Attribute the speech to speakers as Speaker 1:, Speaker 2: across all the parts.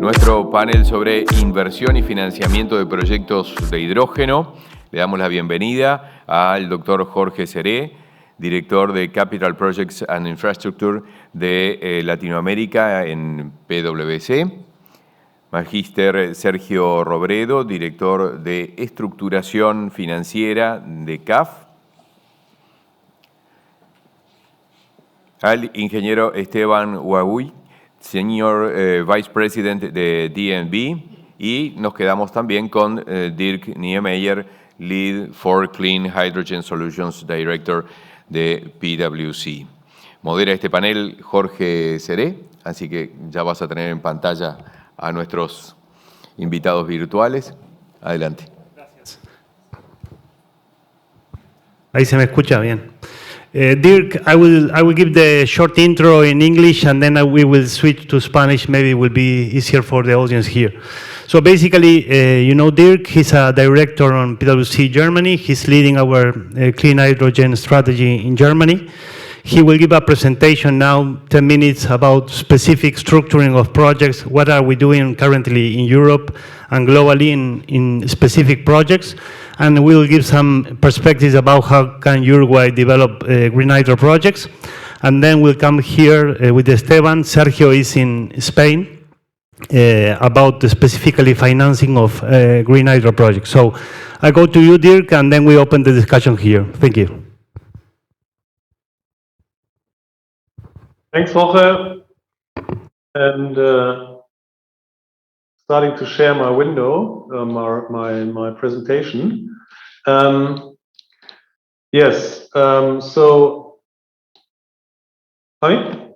Speaker 1: nuestro panel sobre inversión y financiamiento de proyectos de hidrógeno. Le damos la bienvenida al doctor Jorge Seré, director de Capital Projects and Infrastructure de Latinoamérica en PwC. Magíster Sergio Robredo, director de Estructuración Financiera de CAF. Al ingeniero Esteban Huaguy, Senior Vice President de DNB, y nos quedamos también con Dirk Niemeyer, Lead for Clean Hydrogen Solutions Director de PwC. Modera este panel Jorge Seré, así que ya vas a tener en pantalla a nuestros invitados virtuales. Adelante.
Speaker 2: Gracias. Ahí se me escucha bien. Dirk, I will give the short intro in English and then we will switch to Spanish. Maybe it will be easier for the audience here. So basically, you know Dirk, he's a director on PwC Germany. He's leading our clean hydrogen strategy in Germany. He will give a presentation now, 10 minutes, about specific structuring of projects. What are we doing currently in Europe and globally in specific projects? And we'll give some perspectives about how can Uruguay develop green hydro projects. And then we'll come here with Esteban. Sergio is in Spain about the specifically financing of green hydro projects. So I go to you, Dirk, and then we open the discussion here. Thank you.
Speaker 3: Thanks, Jorge. And starting to share my window, my presentation. Yes. So, hi.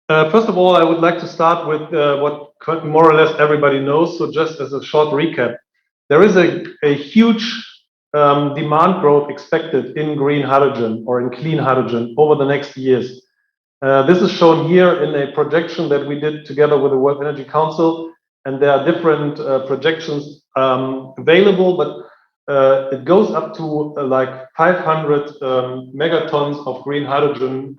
Speaker 3: First of all, I would like to start with what more or less everybody knows. So, just as a short recap, there is a huge demand growth expected in green hydrogen or in clean hydrogen over the next years. This is shown here in a projection that we did together with the World Energy Council, and there are different projections available, but it goes up to like 500 megatons of green hydrogen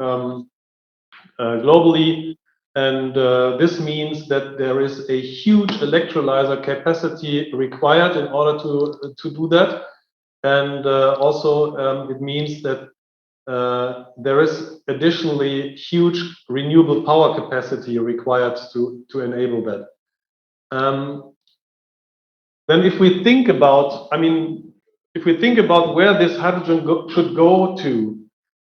Speaker 3: globally, and this means that there is a huge electrolyzer capacity required in order to do that. And also it means that there is additionally huge renewable power capacity required to enable that. Then if we think about, if we think about where this hydrogen should go to,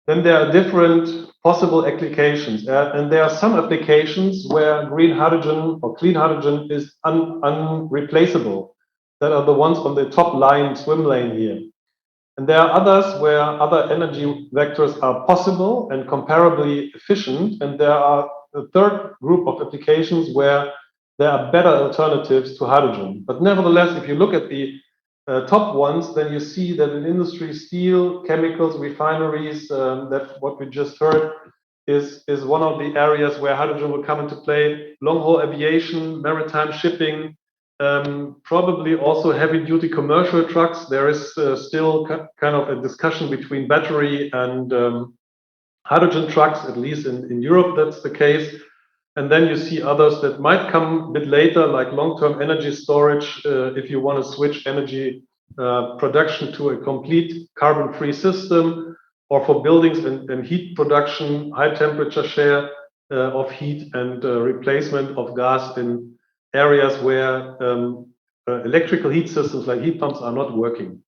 Speaker 3: then there are different possible applications. And there are some applications where green hydrogen or clean hydrogen is unreplaceable. That are the ones on the top line, swim lane here. And there are others where other energy vectors are possible and comparably efficient. And there are a third group of applications where there are better alternatives to hydrogen. But nevertheless, if you look at the top ones, then you see that in industry, steel, chemicals, refineries, that what we just heard is one of the areas where hydrogen will come into play. Long-haul aviation, maritime shipping, probably also heavy-duty commercial trucks. There is still kind of a discussion between battery and hydrogen trucks, at least in Europe that's the case. And then you see others that might come a bit later, like long-term energy storage, if you want to switch energy production to a complete carbon-free system, or for buildings and heat production, high temperature share of heat and replacement of gas in areas where electrical heat systems like heat pumps are not working.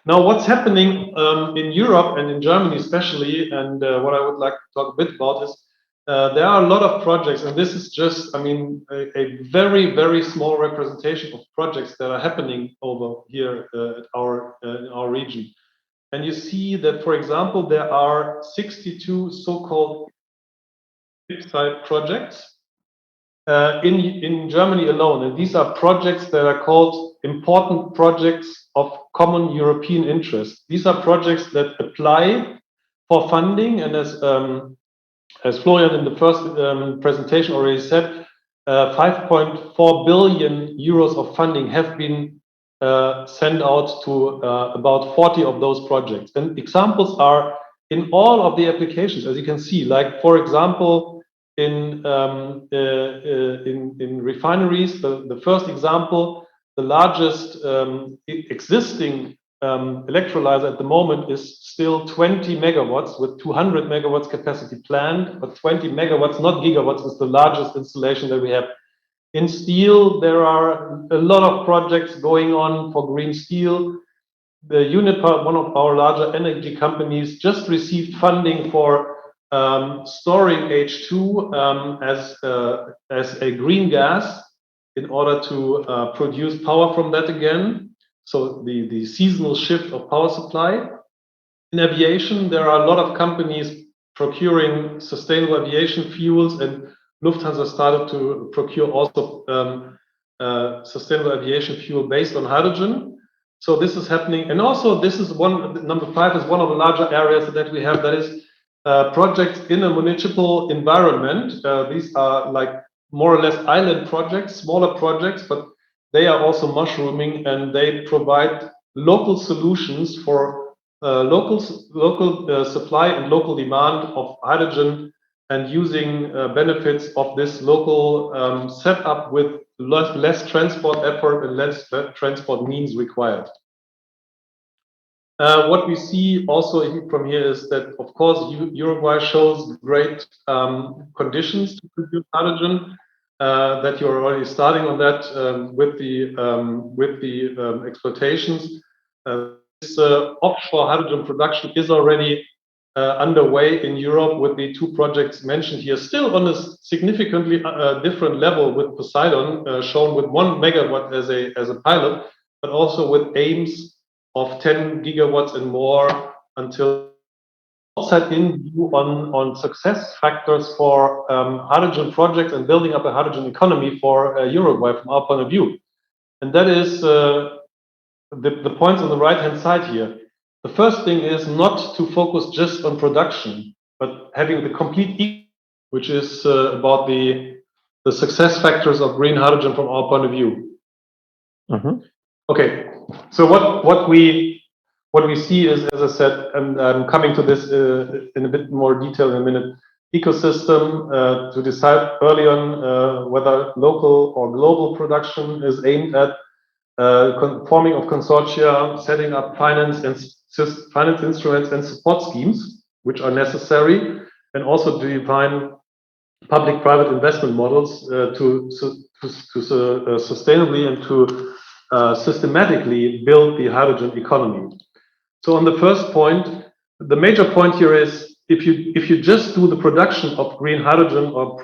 Speaker 3: Now, what's happening in Europe and in Germany especially, and what I would like to talk a bit about is there are a lot of projects, and this is just, a very, very small representation of projects that are happening over here at in our region. And you see that, for example, there are 62 so-called type projects in Germany alone, and these are projects that are called important projects of common European interest. These are projects that apply for funding, and as Florian in the first presentation already said, 5.4 billion euros of funding have been sent out to about 40 of those projects. And examples are in all of the applications, as you can see, like, for example, in refineries. The first example, the largest existing electrolyzer at the moment is still 20 megawatts with 200 megawatts capacity planned, but 20 megawatts, not gigawatts, is the largest installation that we have. In steel, there are a lot of projects going on for green steel. The Uniper, one of our larger energy companies, just received funding for storing H2 as a green gas in order to produce power from that again. So the seasonal shift of power supply. In aviation, there are a lot of companies procuring sustainable aviation fuels, and Lufthansa started to procure also sustainable aviation fuel based on hydrogen. So this is happening. And also this is number 5 is one of the larger areas that we have, that is projects in a municipal environment. These are like more or less island projects, smaller projects, but they are also mushrooming, and they provide local solutions for local supply and local demand of hydrogen, and using benefits of this local setup with less transport effort and less transport means required. What we see also from here is that, of course, Uruguay shows great conditions to produce hydrogen. That you're already starting on that with the exploitations. This offshore hydrogen production is already underway in Europe with the 2 projects mentioned here, still on a significantly different level, with Poseidon shown with 1 megawatt as a pilot, but also with aims of 10 gigawatts and more until outside in view on success factors for hydrogen projects and building up a hydrogen economy for Uruguay from our point of view. And that is the points on the right hand side here. The first thing is not to focus just on production, but having the complete, which is about the success factors of green hydrogen from our point of view. Okay, so what we see is, as I said, and I'm coming to this in a bit more detail in a minute, ecosystem to decide early on whether local or global production is aimed at forming of consortia, setting up finance instruments and support schemes, which are necessary, and also to define public-private investment models to sustainably and to systematically build the hydrogen economy. So on the first point, the major point here is if you just do the production of green hydrogen or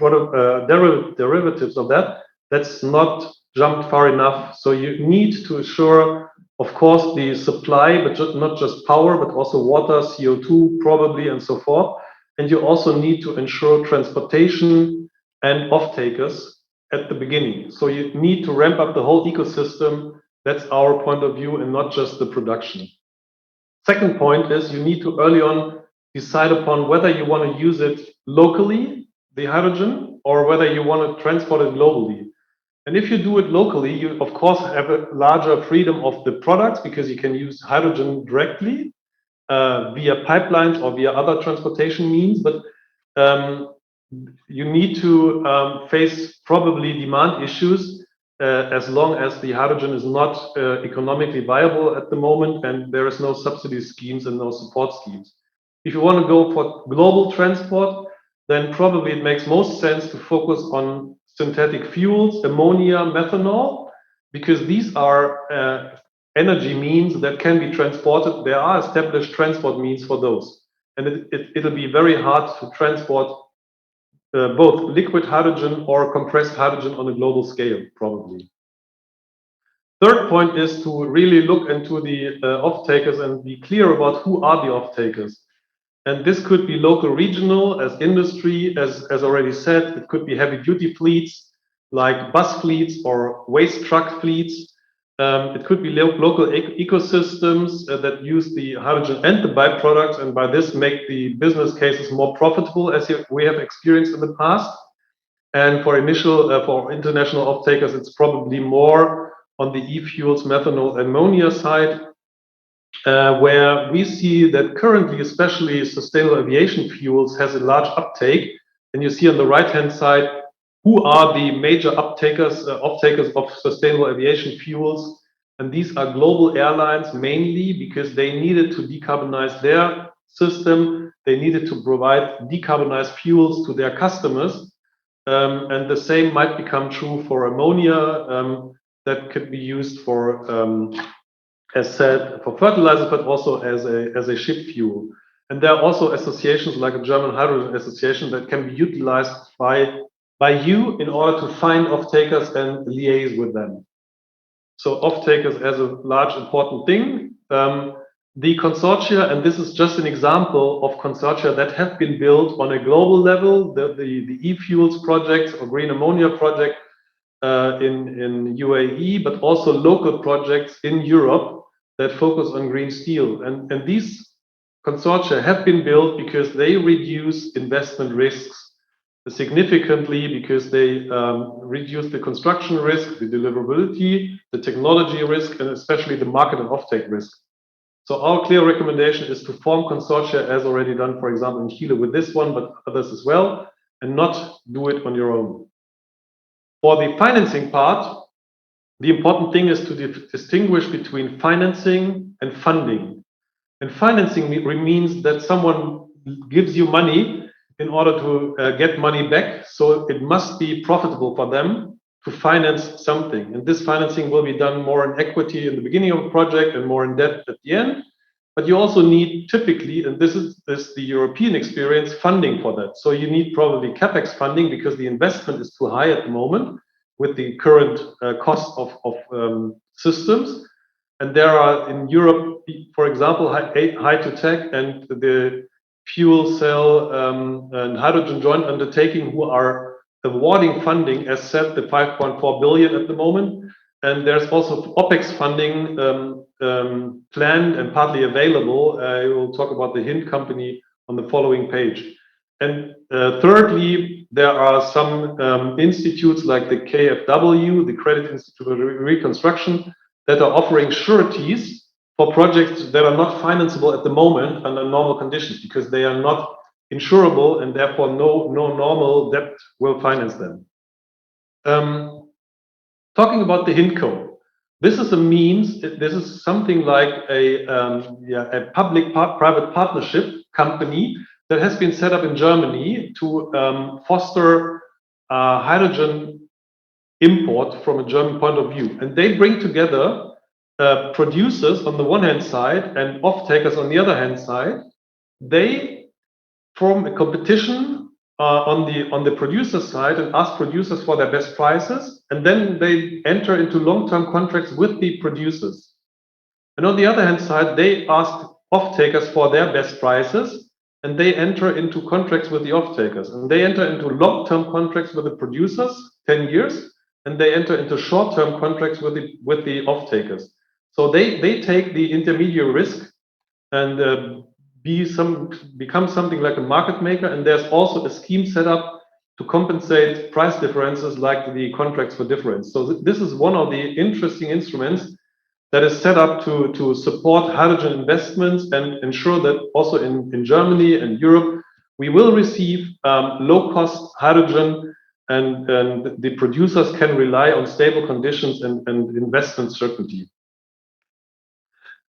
Speaker 3: derivatives of that, that's not jumped far enough. So you need to assure, of course, the supply, but not just power, but also water, CO2 probably, and so forth. And you also need to ensure transportation and off-takers at the beginning. So you need to ramp up the whole ecosystem. That's our point of view, and not just the production. Second point is you need to early on decide upon whether you want to use it locally, the hydrogen, or whether you want to transport it globally. And if you do it locally, you of course have a larger freedom of the products, because you can use hydrogen directly via pipelines or via other transportation means. But you need to face probably demand issues as long as the hydrogen is not economically viable at the moment, and there is no subsidy schemes and no support schemes. If you want to go for global transport, then probably it makes most sense to focus on synthetic fuels, ammonia, methanol, because these are energy means that can be transported. There are established transport means for those, and it'll be very hard to transport both liquid hydrogen or compressed hydrogen on a global scale, probably. Third point is to really look into the off-takers and be clear about who are the off-takers. And this could be local, regional, as industry, as already said. It could be heavy-duty fleets, like bus fleets or waste truck fleets. It could be local ecosystems that use the hydrogen and the byproducts, and by this make the business cases more profitable, as we have experienced in the past. And for international off-takers, it's probably more on the e-fuels, methanol, ammonia side, where we see that currently, especially sustainable aviation fuels has a large uptake. And you see on the right-hand side, who are the major offtakers of sustainable aviation fuels. And these are global airlines mainly because they needed to decarbonize their system. They needed to provide decarbonized fuels to their customers. And the same might become true for ammonia that could be used for, as said, for fertilizers, but also as a ship fuel. And there are also associations like a German Hydrogen Association that can be utilized by you in order to find off-takers and liaise with them. So off-takers as a large important thing. The consortia, and this is just an example of consortia that have been built on a global level, the e-fuels project or green ammonia project in UAE, but also local projects in Europe that focus on green steel. And these consortia have been built because they reduce investment risks significantly, because they reduce the construction risk, the deliverability, the technology risk, and especially the market and offtake risk. So our clear recommendation is to form consortia as already done, for example, in Chile with this one, but others as well, and not do it on your own. For the financing part, the important thing is to distinguish between financing and funding. And financing means that someone gives you money in order to get money back. So it must be profitable for them to finance something. And this financing will be done more in equity in the beginning of a project and more in debt at the end. But you also need typically, and this is the European experience, funding for that. So you need probably CapEx funding because the investment is too high at the moment with the current cost of systems. And there are in Europe, for example, Hy2Tech and the fuel cell and hydrogen joint undertaking who are awarding funding, as said, the 5.4 billion at the moment. And there's also OPEX funding planned and partly available. I will talk about the Hint company on the following page. And thirdly, there are some institutes like the KfW, the Credit Institute of Reconstruction, that are offering sureties for projects that are not financeable at the moment under normal conditions because they are not insurable and therefore no normal debt will finance them. Talking about the HINTCO, this is a means, this is something like a public-private partnership company that has been set up in Germany to foster hydrogen import from a German point of view. And they bring together producers on the one hand side and off-takers on the other hand side. They form a competition on the producer side and ask producers for their best prices, and then they enter into long-term contracts with the producers. And on the other hand side, they ask off-takers for their best prices, and they enter into contracts with the off-takers. And they enter into long-term contracts with the producers, 10 years, and they enter into short-term contracts with the off-takers. So they take the intermediate risk and become something like a market maker. And there's also a scheme set up to compensate price differences like the contracts for difference. So this is one of the interesting instruments that is set up to support hydrogen investments and ensure that also in Germany and Europe, we will receive low-cost hydrogen and the producers can rely on stable conditions and investment certainty.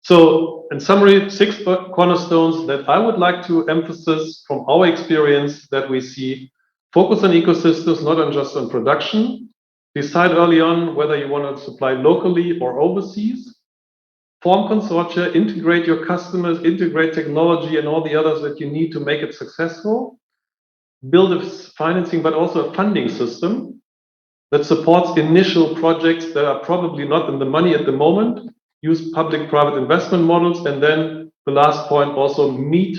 Speaker 3: So in summary, 6 cornerstones that I would like to emphasize from our experience that we see: focus on ecosystems, not on just on production. Decide early on whether you want to supply locally or overseas. Form consortia, integrate your customers, integrate technology and all the others that you need to make it successful. Build a financing, but also a funding system that supports initial projects that are probably not in the money at the moment. Use public-private investment models, and then the last point, also meet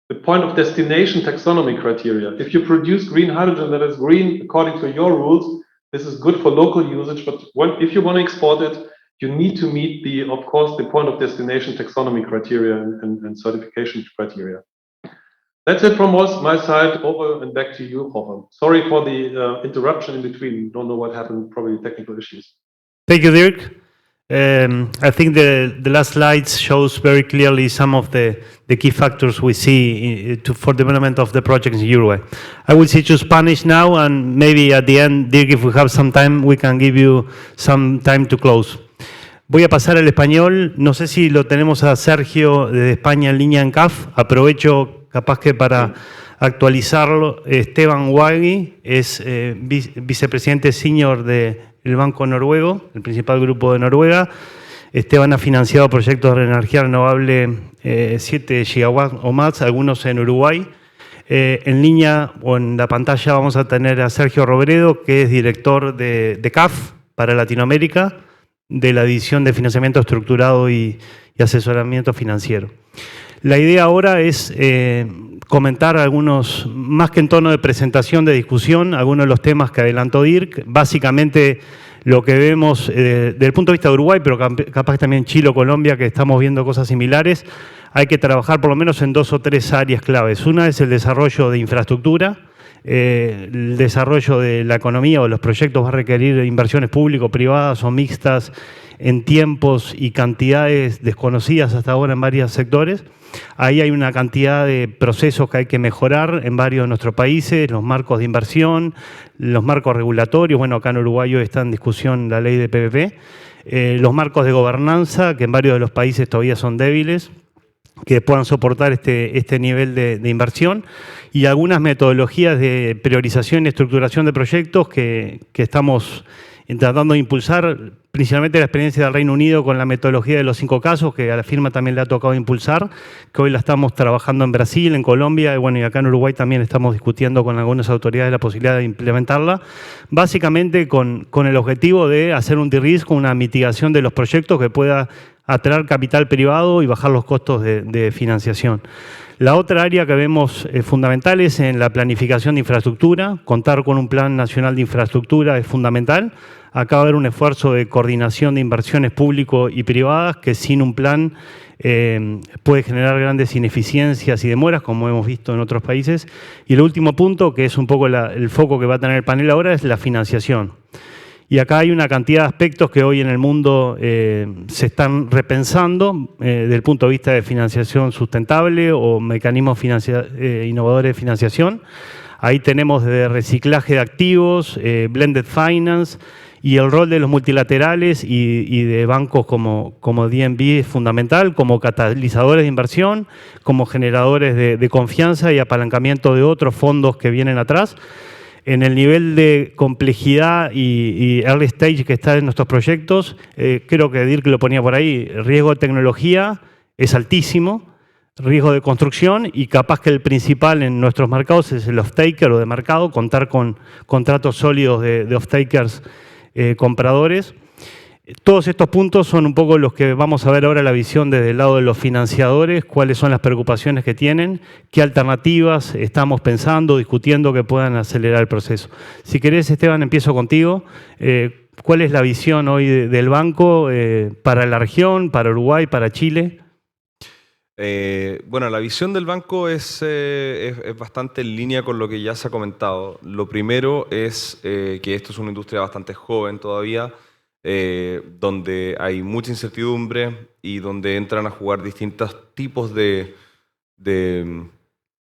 Speaker 3: the point of destination taxonomy criteria. If you produce green hydrogen that is green according to your rules, this is good for local usage, but if you want to export it, you need to meet of course, the point of destination taxonomy criteria and certification criteria. That's it from my side. Over and back to you, Jorge. Sorry for the interruption in between. Don't know what happened, probably technical issues.
Speaker 2: Thank you, Dirk. I think the last slides shows very clearly some of the key factors we see for development of the projects in Uruguay. I will switch to Spanish now, and maybe at the end, Dirk, if we have some time, we can give you some time to close. Voy a pasar al español. No sé si lo tenemos a Sergio de España en línea en CAF. Aprovecho capaz que para actualizarlo. Esteban Wagui es vicepresidente senior del Banco Noruego, el principal grupo de Noruega. Esteban ha financiado proyectos de energía renovable 7 gigawatts o más, algunos en Uruguay. En línea o en la pantalla vamos a tener a Sergio Robredo, que es director de CAF para Latinoamérica, de la División de Financiamiento Estructurado y Asesoramiento Financiero. La idea ahora es comentar algunos, más que en tono de presentación, de discusión, algunos de los temas que adelantó Dirk. Básicamente lo que vemos desde el punto de vista de Uruguay, pero capaz que también Chile o Colombia, que estamos viendo cosas similares, hay que trabajar por lo menos en 2 o 3 áreas claves. Una es el desarrollo de infraestructura. El desarrollo de la economía o los proyectos va a requerir inversiones público-privadas o mixtas en tiempos y cantidades desconocidas hasta ahora en varios sectores. Ahí hay una cantidad de procesos que hay que mejorar en varios de nuestros países, los marcos de inversión, los marcos regulatorios. Bueno, acá en Uruguay hoy está en discusión la ley de PPP, los marcos de gobernanza, que en varios de los países todavía son débiles, que puedan soportar este nivel de inversión, y algunas metodologías de priorización y estructuración de proyectos que estamos tratando de impulsar, principalmente la experiencia del Reino Unido con la metodología de los 5 casos, que a la firma también le ha tocado impulsar, que hoy la estamos trabajando en Brasil, en Colombia, y bueno, y acá en Uruguay también estamos discutiendo con algunas autoridades la posibilidad de implementarla, básicamente con el objetivo de hacer un de-risk, una mitigación de los proyectos que pueda atraer capital privado y bajar los costos de financiación. La otra área que vemos fundamental es en la planificación de infraestructura. Contar con un plan nacional de infraestructura es fundamental. Acá va a haber un esfuerzo de coordinación de inversiones público y privadas que sin un plan puede generar grandes ineficiencias y demoras, como hemos visto en otros países. Y el último punto, que es un poco el foco que va a tener el panel ahora, es la financiación. Y acá hay una cantidad de aspectos que hoy en el mundo se están repensando desde el punto de vista de financiación sustentable o mecanismos innovadores de financiación. Ahí tenemos desde reciclaje de activos, blended finance, y el rol de los multilaterales y de bancos como DNB es fundamental, como catalizadores de inversión, como generadores de confianza y apalancamiento de otros fondos que vienen atrás. En el nivel de complejidad y early stage que está en nuestros proyectos, creo que Dirk lo ponía por ahí, riesgo de tecnología es altísimo, riesgo de construcción, y capaz que el principal en nuestros mercados es el off-taker o de mercado, contar con contratos sólidos de off-takers compradores. Todos estos puntos son un poco los que vamos a ver ahora la visión desde el lado de los financiadores, cuáles son las preocupaciones que tienen, qué alternativas estamos pensando, discutiendo que puedan acelerar el proceso. Si querés, Esteban, empiezo contigo. ¿Cuál es la visión hoy del banco para la región, para Uruguay, para Chile?
Speaker 4: Bueno, la visión del banco es bastante en línea con lo que ya se ha comentado. Lo primero es que esto es una industria bastante joven todavía, donde hay mucha incertidumbre y donde entran a jugar distintos tipos de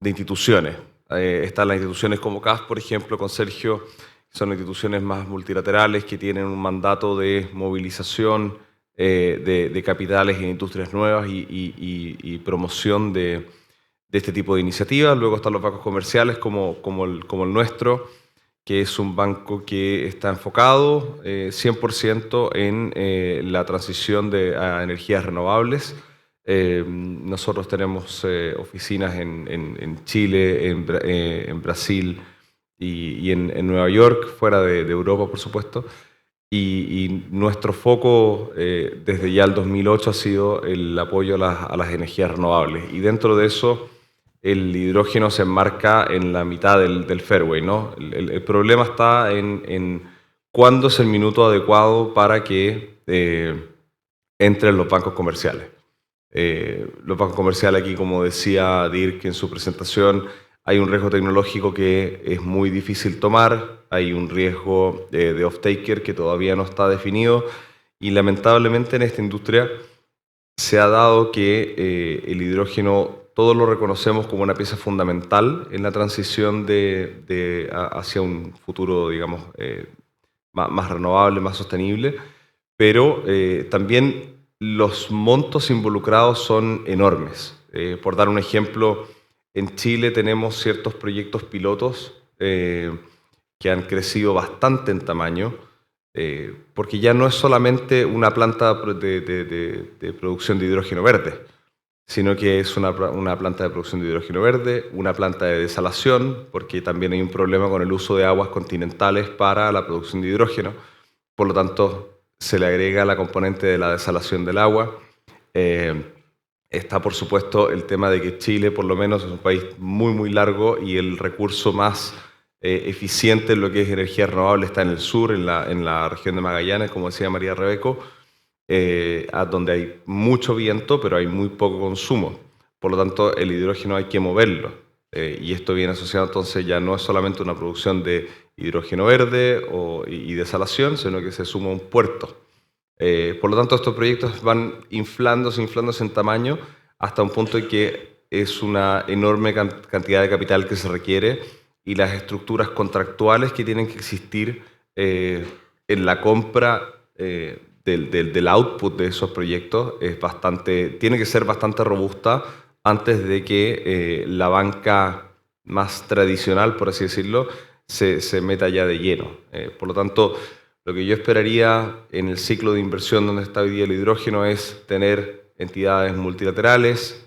Speaker 4: instituciones. Están las instituciones como CAF, por ejemplo, con Sergio, son instituciones más multilaterales que tienen un mandato de movilización de capitales en industrias nuevas y promoción de este tipo de iniciativas. Luego están los bancos comerciales como el nuestro, que es un banco que está enfocado 100% en la transición a energías renovables. Nosotros tenemos oficinas en Chile, en Brasil y en Nueva York, fuera de Europa, por supuesto. Y nuestro foco desde ya el 2008 ha sido el apoyo a las energías renovables. Y dentro de eso, el hidrógeno se enmarca en la mitad del fairway, ¿no? El problema está en cuándo es el minuto adecuado para que entren los bancos comerciales. Los bancos comerciales aquí, como decía Dirk en su presentación, hay un riesgo tecnológico que es muy difícil tomar, hay un riesgo de off-taker que todavía no está definido, Y lamentablemente en esta industria se ha dado que el hidrógeno todos lo reconocemos como una pieza fundamental en la transición hacia un futuro, digamos, más renovable, más sostenible, pero también los montos involucrados son enormes. Por dar un ejemplo, en Chile tenemos ciertos proyectos pilotos que han crecido bastante en tamaño, porque ya no es solamente una planta de producción de hidrógeno verde, sino que es una planta de producción de hidrógeno verde, una planta de desalación, porque también hay un problema con el uso de aguas continentales para la producción de hidrógeno, por lo tanto se le agrega la componente de la desalación del agua. Está por supuesto el tema de que Chile por lo menos es un país muy largo y el recurso más eficiente en lo que es energía renovable está en el sur, en la región de Magallanes, como decía María Rebeco, donde hay mucho viento, pero hay muy poco consumo. Por lo tanto, el hidrógeno hay que moverlo. Y esto viene asociado entonces ya no es solamente una producción de hidrógeno verde y desalación, sino que se suma un puerto. Por lo tanto, estos proyectos van inflándose en tamaño hasta un punto en que es una enorme cantidad de capital que se requiere y las estructuras contractuales que tienen que existir en la compra del output de esos proyectos tiene que ser bastante robusta antes de que la banca más tradicional, por así decirlo, se meta ya de lleno. Por lo tanto, lo que yo esperaría en el ciclo de inversión donde está hoy día el hidrógeno es tener entidades multilaterales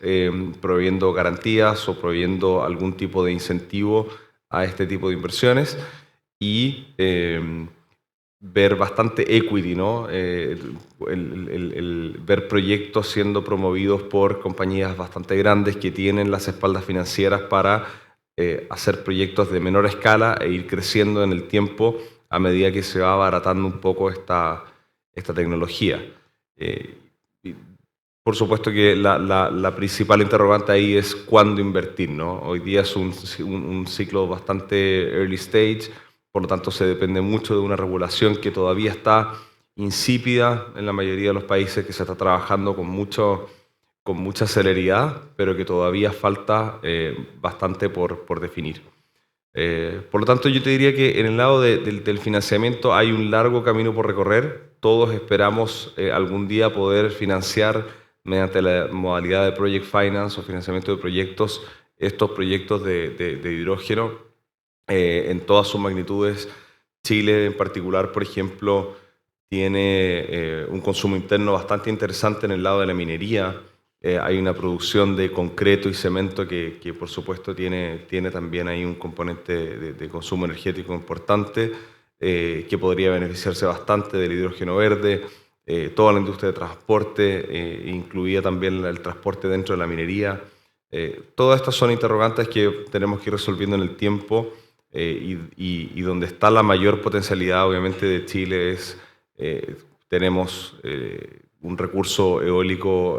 Speaker 4: proveyendo garantías o proveyendo algún tipo de incentivo a este tipo de inversiones y ver bastante equity, ¿no? Ver proyectos siendo promovidos por compañías bastante grandes que tienen las espaldas financieras para hacer proyectos de menor escala e ir creciendo en el tiempo a medida que se va abaratando un poco esta tecnología. Por supuesto que la principal interrogante ahí es cuándo invertir, ¿no? Hoy día es un ciclo bastante early stage, por lo tanto se depende mucho de una regulación que todavía está insípida en la mayoría de los países, que se está trabajando con mucha celeridad, pero que todavía falta bastante por definir. Por lo tanto, yo te diría que en el lado del financiamiento hay un largo camino por recorrer. Todos esperamos algún día poder financiar mediante la modalidad de Project Finance o financiamiento de proyectos, estos proyectos de hidrógeno en todas sus magnitudes. Chile en particular, por ejemplo, tiene un consumo interno bastante interesante en el lado de la minería. Hay una producción de concreto y cemento que por supuesto tiene también ahí un componente de consumo energético importante que podría beneficiarse bastante del hidrógeno verde. Toda la industria de transporte, incluida también el transporte dentro de la minería. Todas estas son interrogantes que tenemos que ir resolviendo en el tiempo y donde está la mayor potencialidad obviamente de Chile es tenemos un recurso eólico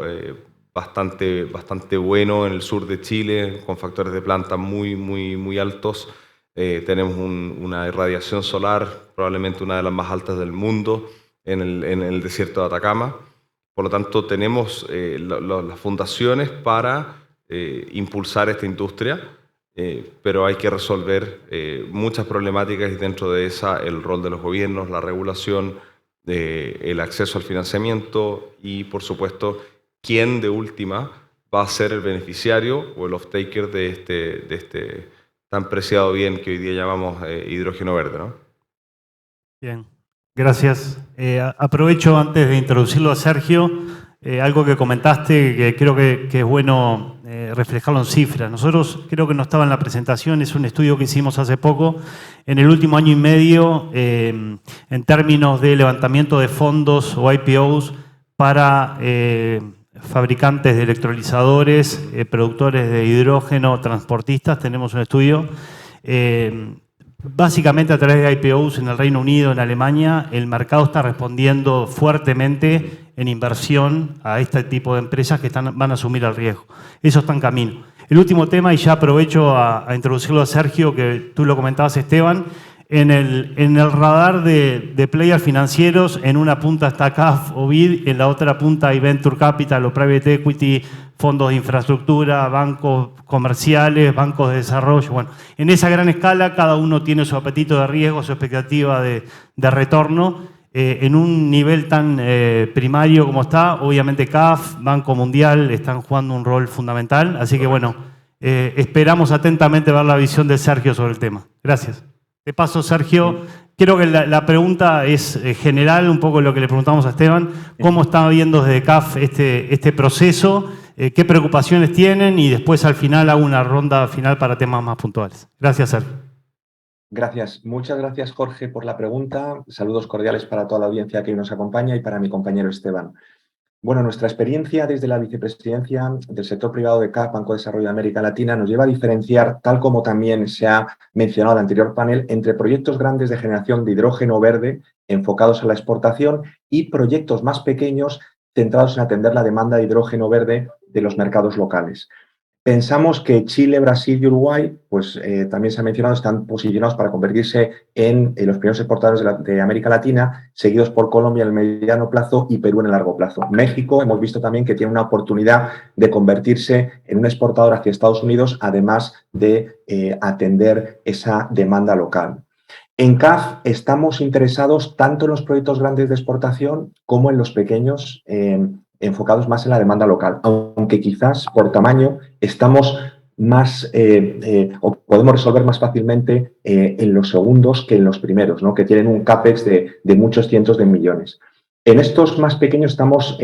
Speaker 4: bastante bueno en el sur de Chile, con factores de planta muy altos. Tenemos una irradiación solar, probablemente una de las más altas del mundo, en el desierto de Atacama. Por lo tanto, tenemos las fundaciones para impulsar esta industria, pero hay que resolver muchas problemáticas y dentro de esa el rol de los gobiernos, la regulación, el acceso al financiamiento y, por supuesto, quién de última va a ser el beneficiario o el off-taker de este tan preciado bien que hoy día llamamos hidrógeno verde, ¿no?
Speaker 2: Bien, gracias. Aprovecho antes de introducirlo a Sergio, algo que comentaste que creo que es bueno reflejarlo en cifras. Nosotros, creo que no estaba en la presentación, es un estudio que hicimos hace poco, en el último año y medio, en términos de levantamiento de fondos o IPOs para fabricantes de electrolizadores, productores de hidrógeno, transportistas, tenemos un estudio. Básicamente a través de IPOs en el Reino Unido, en Alemania, el mercado está respondiendo fuertemente en inversión a este tipo de empresas que van a asumir el riesgo. Eso está en camino. El último tema, y ya aprovecho a introducirlo a Sergio, que tú lo comentabas, Esteban, en el radar de players financieros. En una punta está CAF o BID, en la otra punta hay Venture Capital o Private Equity, fondos de infraestructura, bancos comerciales, bancos de desarrollo. Bueno, en esa gran escala cada uno tiene su apetito de riesgo, su expectativa de retorno. En un nivel tan primario como está, obviamente CAF, Banco Mundial están jugando un rol fundamental. Así que bueno, esperamos atentamente ver la visión de Sergio sobre el tema. Gracias. De paso, Sergio, creo que la pregunta es general, un poco lo que le preguntamos a Esteban. ¿Cómo está viendo desde CAF este proceso? ¿Qué preocupaciones tienen? Y después al final hago una ronda final para temas más puntuales. Gracias, Sergio.
Speaker 5: Gracias. Muchas gracias, Jorge, por la pregunta. Saludos cordiales para toda la audiencia que hoy nos acompaña y para mi compañero Esteban. Bueno, nuestra experiencia desde la vicepresidencia del sector privado de CAF, Banco de Desarrollo de América Latina, nos lleva a diferenciar, tal como también se ha mencionado en el anterior panel, entre proyectos grandes de generación de hidrógeno verde enfocados a la exportación y proyectos más pequeños centrados en atender la demanda de hidrógeno verde de los mercados locales. Pensamos que Chile, Brasil y Uruguay, pues también se ha mencionado, están posicionados para convertirse en los primeros exportadores de América Latina, seguidos por Colombia en el mediano plazo y Perú en el largo plazo. México hemos visto también que tiene una oportunidad de convertirse en un exportador hacia Estados Unidos, además de atender esa demanda local. En CAF estamos interesados tanto en los proyectos grandes de exportación como en los pequeños, enfocados más en la demanda local, aunque quizás por tamaño estamos más o podemos resolver más fácilmente en los segundos que en los primeros, ¿no? Que tienen un CAPEX de muchos cientos de millones. En estos más pequeños estamos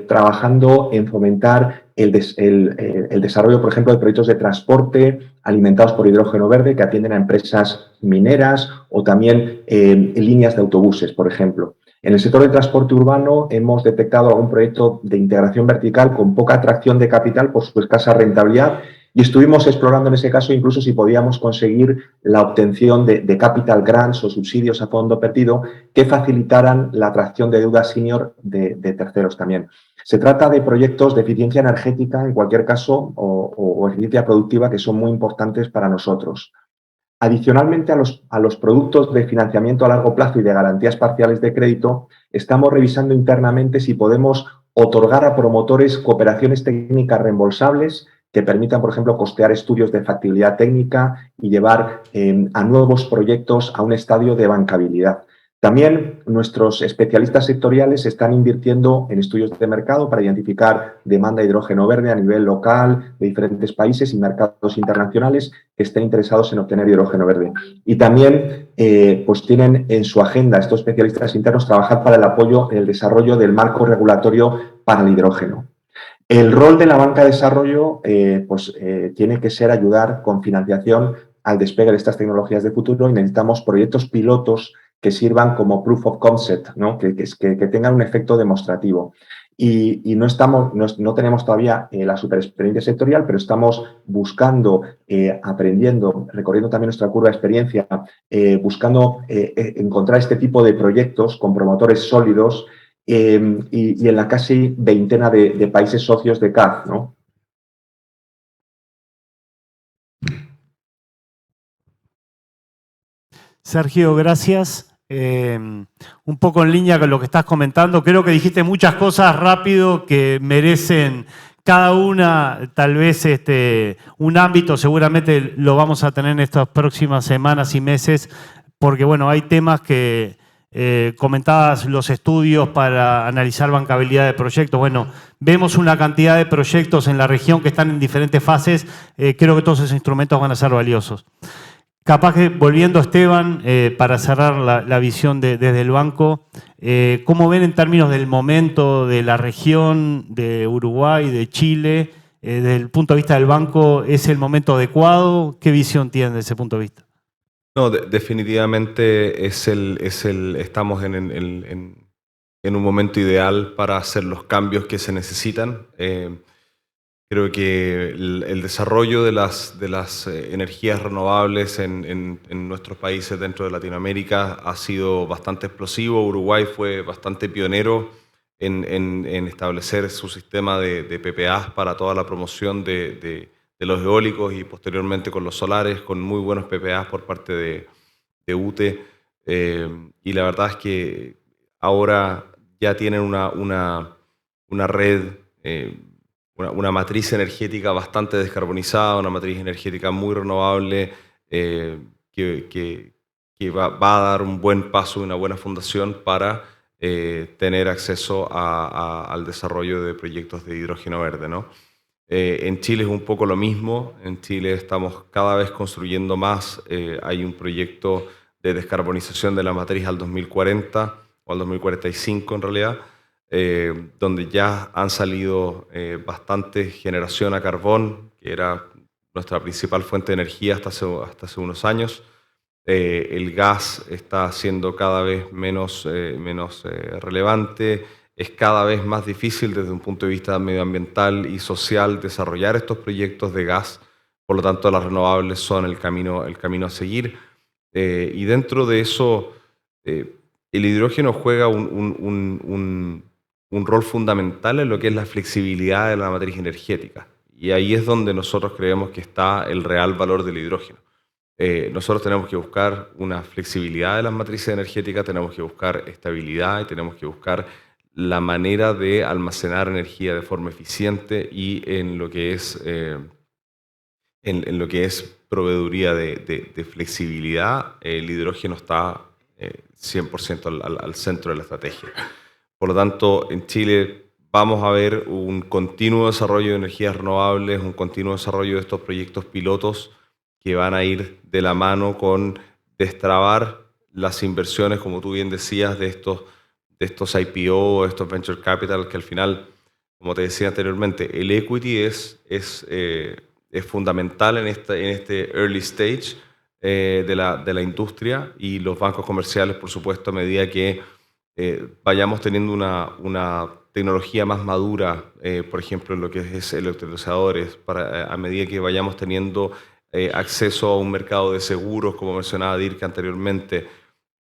Speaker 5: trabajando en fomentar el desarrollo, por ejemplo, de proyectos de transporte alimentados por hidrógeno verde que atienden a empresas mineras o también líneas de autobuses, por ejemplo. En el sector de transporte urbano hemos detectado algún proyecto de integración vertical con poca atracción de capital por su escasa rentabilidad y estuvimos explorando en ese caso incluso si podíamos conseguir la obtención de capital grants o subsidios a fondo perdido que facilitaran la atracción de deuda senior de terceros también. Se trata de proyectos de eficiencia energética en cualquier caso o eficiencia productiva que son muy importantes para nosotros. Adicionalmente a los productos de financiamiento a largo plazo y de garantías parciales de crédito, estamos revisando internamente si podemos otorgar a promotores cooperaciones técnicas reembolsables que permitan, por ejemplo, costear estudios de factibilidad técnica y llevar a nuevos proyectos a un estadio de bancabilidad. También nuestros especialistas sectoriales están invirtiendo en estudios de mercado para identificar demanda de hidrógeno verde a nivel local de diferentes países y mercados internacionales que estén interesados en obtener hidrógeno verde. Y también pues tienen en su agenda estos especialistas internos trabajar para el apoyo en el desarrollo del marco regulatorio para el hidrógeno. El rol de la banca de desarrollo tiene que ser ayudar con financiación al despegue de estas tecnologías de futuro y necesitamos proyectos pilotos que sirvan como proof of concept, ¿no? que tengan un efecto demostrativo. Y no tenemos todavía la superexperiencia sectorial, pero estamos buscando, aprendiendo, recorriendo también nuestra curva de experiencia, buscando encontrar este tipo de proyectos con promotores sólidos y en la casi veintena de países socios de CAF, ¿no?
Speaker 2: Sergio, gracias. Un poco en línea con lo que estás comentando, creo que dijiste muchas cosas rápido que merecen cada una, tal vez un ámbito, seguramente lo vamos a tener en estas próximas semanas y meses, porque bueno, hay temas que comentabas, los estudios para analizar bancabilidad de proyectos. Bueno, vemos una cantidad de proyectos en la región que están en diferentes fases, creo que todos esos instrumentos van a ser valiosos. Capaz que, volviendo a Esteban, para cerrar la visión desde el banco, ¿cómo ven en términos del momento de la región, de Uruguay, de Chile, desde el punto de vista del banco, es el momento adecuado? ¿Qué visión tienen desde ese punto de vista?
Speaker 4: No, definitivamente estamos en un momento ideal para hacer los cambios que se necesitan. Creo que el desarrollo de las energías renovables en nuestros países dentro de Latinoamérica ha sido bastante explosivo. Uruguay fue bastante pionero en establecer su sistema de PPAs para toda la promoción de los eólicos y posteriormente con los solares, con muy buenos PPAs por parte UTE, y la verdad es que ahora ya tienen una red, una matriz energética bastante descarbonizada, una matriz energética muy renovable, que va a dar un buen paso y una buena fundación para tener acceso al desarrollo de proyectos de hidrógeno verde, ¿no? En Chile es un poco lo mismo. En Chile estamos cada vez construyendo más. Hay un proyecto de descarbonización de la matriz al 2040 o al 2045 en realidad, donde ya han salido bastante generación a carbón, que era nuestra principal fuente de energía hasta hace unos años. El gas está siendo cada vez menos relevante. Es cada vez más difícil desde un punto de vista medioambiental y social desarrollar estos proyectos de gas. Por lo tanto, las renovables son el camino a seguir. Y dentro de eso, el hidrógeno juega un rol fundamental en lo que es la flexibilidad de la matriz energética. Y ahí es donde nosotros creemos que está el real valor del hidrógeno. Nosotros tenemos que buscar una flexibilidad de las matrices energéticas, tenemos que buscar estabilidad y tenemos que buscar la manera de almacenar energía de forma eficiente y en lo que es, en lo que es proveeduría de flexibilidad. El hidrógeno está 100% al centro de la estrategia. Por lo tanto, en Chile vamos a ver un continuo desarrollo de energías renovables, un continuo desarrollo de estos proyectos pilotos que van a ir de la mano con destrabar las inversiones, como tú bien decías, de estos IPO, estos venture capital, que al final, como te decía anteriormente, el equity es fundamental en este early stage de la industria, y los bancos comerciales, por supuesto, a medida que vayamos teniendo una tecnología más madura, por ejemplo, en lo que es electrolizadoras, a medida que vayamos teniendo acceso a un mercado de seguros, como mencionaba Dirk anteriormente,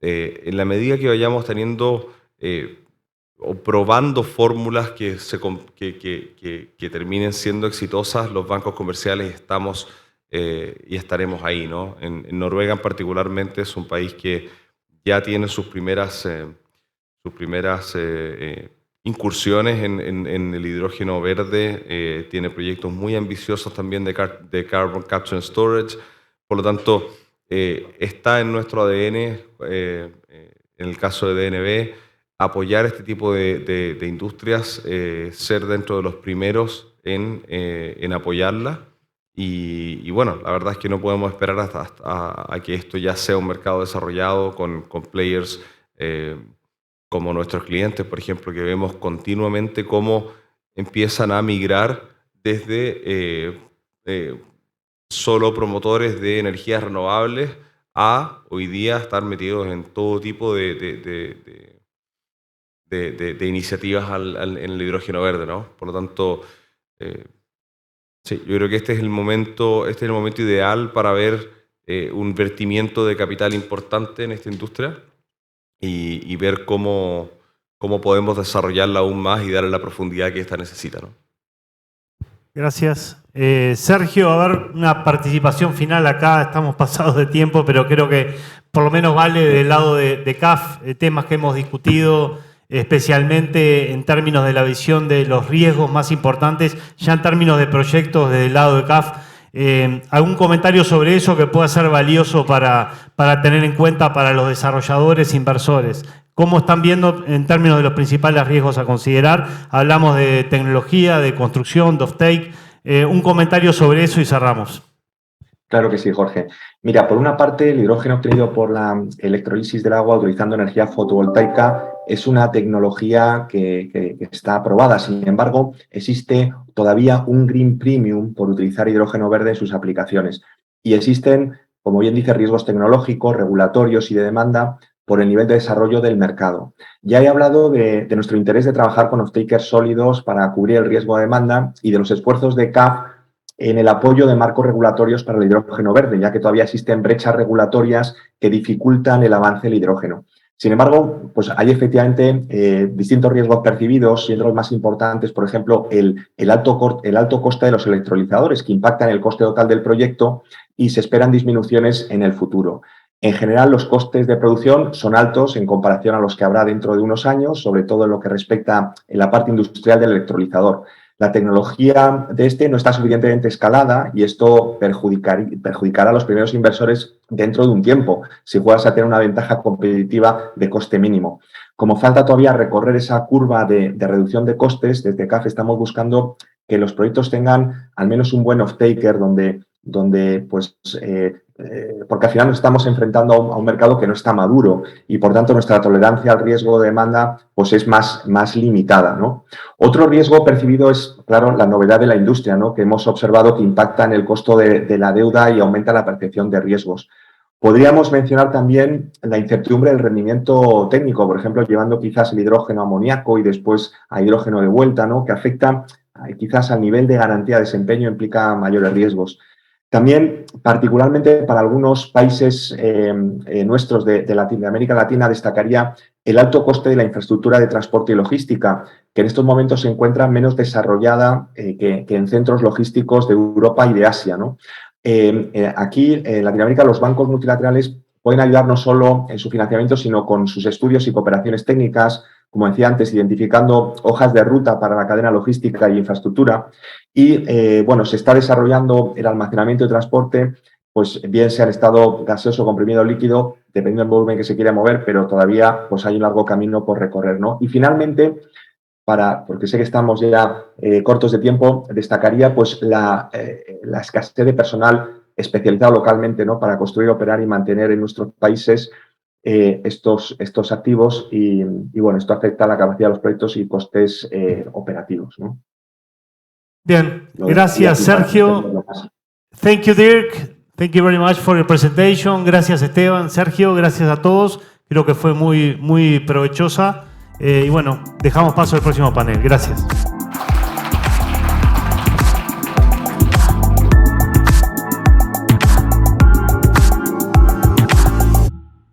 Speaker 4: en la medida que vayamos teniendo o probando fórmulas que terminen siendo exitosas, los bancos comerciales estamos y estaremos ahí, ¿no? En Noruega particularmente es un país que ya tiene sus primeras incursiones en el hidrógeno verde, tiene proyectos muy ambiciosos también de Carbon Capture and Storage. Por lo tanto, está en nuestro ADN, en el caso de DNB, apoyar este tipo de industrias, ser dentro de los primeros en apoyarla. Y bueno, la verdad es que no podemos esperar a que esto ya sea un mercado desarrollado con players como nuestros clientes, por ejemplo, que vemos continuamente cómo empiezan a migrar desde solo promotores de energías renovables a hoy día estar metidos en todo tipo de iniciativas en el hidrógeno verde, ¿no? Por lo tanto, sí, yo creo que este es el momento ideal para ver un vertimiento de capital importante en esta industria y ver cómo podemos desarrollarla aún más y darle la profundidad que esta necesita, ¿no?
Speaker 2: Gracias. Sergio, a ver, una participación final acá. Estamos pasados de tiempo, pero creo que por lo menos vale del lado de CAF, temas que hemos discutido, especialmente en términos de la visión de los riesgos más importantes, ya en términos de proyectos desde el lado de CAF. ¿Algún comentario sobre eso que pueda ser valioso para tener en cuenta para los desarrolladores e inversores? ¿Cómo están viendo en términos de los principales riesgos a considerar? Hablamos de tecnología, de construcción, de offtake. Un comentario sobre eso y cerramos.
Speaker 5: Claro que sí, Jorge. Mira, por una parte, el hidrógeno obtenido por la electrólisis del agua utilizando energía fotovoltaica es una tecnología que está aprobada. Sin embargo, existe todavía un green premium por utilizar hidrógeno verde en sus aplicaciones. Y existen, como bien dice, riesgos tecnológicos, regulatorios y de demanda por el nivel de desarrollo del mercado. Ya he hablado de nuestro interés de trabajar con off-takers sólidos para cubrir el riesgo de demanda y de los esfuerzos de CAF en el apoyo de marcos regulatorios para el hidrógeno verde, ya que todavía existen brechas regulatorias que dificultan el avance del hidrógeno. Sin embargo, pues hay efectivamente distintos riesgos percibidos, siendo los más importantes, por ejemplo, el alto coste de los electrolizadores, que impactan el coste total del proyecto y se esperan disminuciones en el futuro. En general, los costes de producción son altos en comparación a los que habrá dentro de unos años, sobre todo en lo que respecta en la parte industrial del electrolizador. La tecnología de este no está suficientemente escalada y esto perjudicará a los primeros inversores dentro de un tiempo, si juegas a tener una ventaja competitiva de coste mínimo. Como falta todavía recorrer esa curva de reducción de costes, desde CAF estamos buscando que los proyectos tengan al menos un buen off-taker donde pues, porque al final nos estamos enfrentando a un mercado que no está maduro y por tanto nuestra tolerancia al riesgo de demanda pues, es más limitada, ¿no? Otro riesgo percibido es, claro, la novedad de la industria, ¿no? Que hemos observado que impacta en el costo de la deuda y aumenta la percepción de riesgos. Podríamos mencionar también la incertidumbre del rendimiento técnico, por ejemplo, llevando quizás el hidrógeno a amoníaco y después a hidrógeno de vuelta, ¿no? Que afecta quizás al nivel de garantía de desempeño, implica mayores riesgos. También, particularmente para algunos países nuestros de Latinoamérica Latina, destacaría el alto coste de la infraestructura de transporte y logística, que en estos momentos se encuentra menos desarrollada que en centros logísticos de Europa y de Asia, ¿no? Aquí, en Latinoamérica, los bancos multilaterales pueden ayudar no solo en su financiamiento, sino con sus estudios y cooperaciones técnicas, como decía antes, identificando hojas de ruta para la cadena logística y infraestructura. Y, bueno, se está desarrollando el almacenamiento y transporte, pues bien sea en estado gaseoso, comprimido o líquido, dependiendo del volumen que se quiera mover, pero todavía pues, hay un largo camino por recorrer, ¿no? Y finalmente, porque sé que estamos ya cortos de tiempo, destacaría pues, la escasez de personal especializado localmente, ¿no? Para construir, operar y mantener en nuestros países estos activos y, bueno, esto afecta a la capacidad de los proyectos y costes operativos, ¿no?
Speaker 2: Bien, gracias Sergio. Thank you, Dirk. Thank you very much for your presentation. Gracias Esteban, Sergio, gracias a todos. Creo que fue muy provechosa. Y bueno, dejamos paso al próximo panel. Gracias.